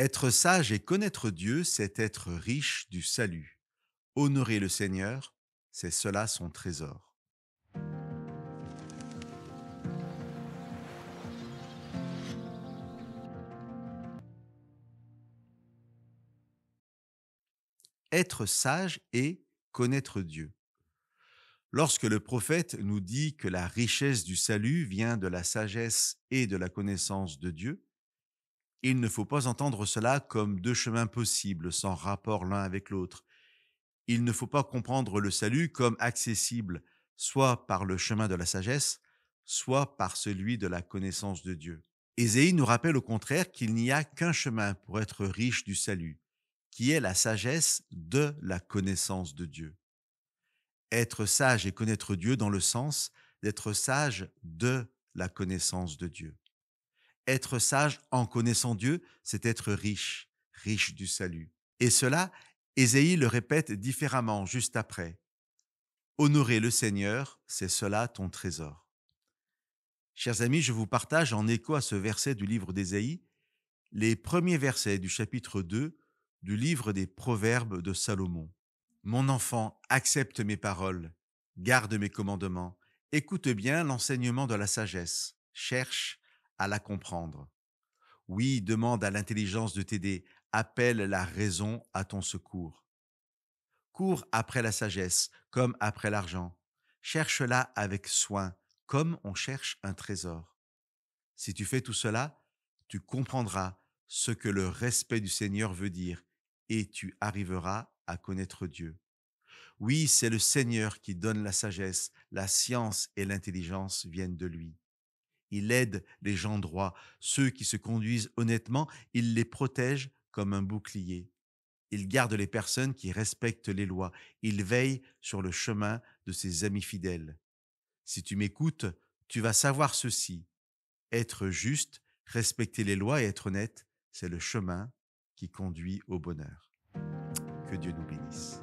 Être sage et connaître Dieu, c'est être riche du salut. Honorer le Seigneur, c'est cela son trésor. Être sage et connaître Dieu. Lorsque le prophète nous dit que la richesse du salut vient de la sagesse et de la connaissance de Dieu, il ne faut pas entendre cela comme deux chemins possibles sans rapport l'un avec l'autre. Il ne faut pas comprendre le salut comme accessible soit par le chemin de la sagesse, soit par celui de la connaissance de Dieu. Ésaïe nous rappelle au contraire qu'il n'y a qu'un chemin pour être riche du salut, qui est la sagesse de la connaissance de Dieu. Être sage et connaître Dieu dans le sens d'être sage de la connaissance de Dieu. Être sage en connaissant Dieu, c'est être riche, riche du salut. Et cela, Ésaïe le répète différemment juste après. Honorer le Seigneur, c'est cela ton trésor. Chers amis, je vous partage en écho à ce verset du livre d'Ésaïe les premiers versets du chapitre 2 du livre des Proverbes de Salomon. Mon enfant, accepte mes paroles, garde mes commandements, écoute bien l'enseignement de la sagesse, cherche à la comprendre. Oui, demande à l'intelligence de t'aider, appelle la raison à ton secours. Cours après la sagesse, comme après l'argent. Cherche-la avec soin, comme on cherche un trésor. Si tu fais tout cela, tu comprendras ce que le respect du Seigneur veut dire et tu arriveras à connaître Dieu. Oui, c'est le Seigneur qui donne la sagesse, la science et l'intelligence viennent de lui. Il aide les gens droits, ceux qui se conduisent honnêtement, il les protège comme un bouclier. Il garde les personnes qui respectent les lois, il veille sur le chemin de ses amis fidèles. Si tu m'écoutes, tu vas savoir ceci. Être juste, respecter les lois et être honnête, c'est le chemin qui conduit au bonheur. Que Dieu nous bénisse.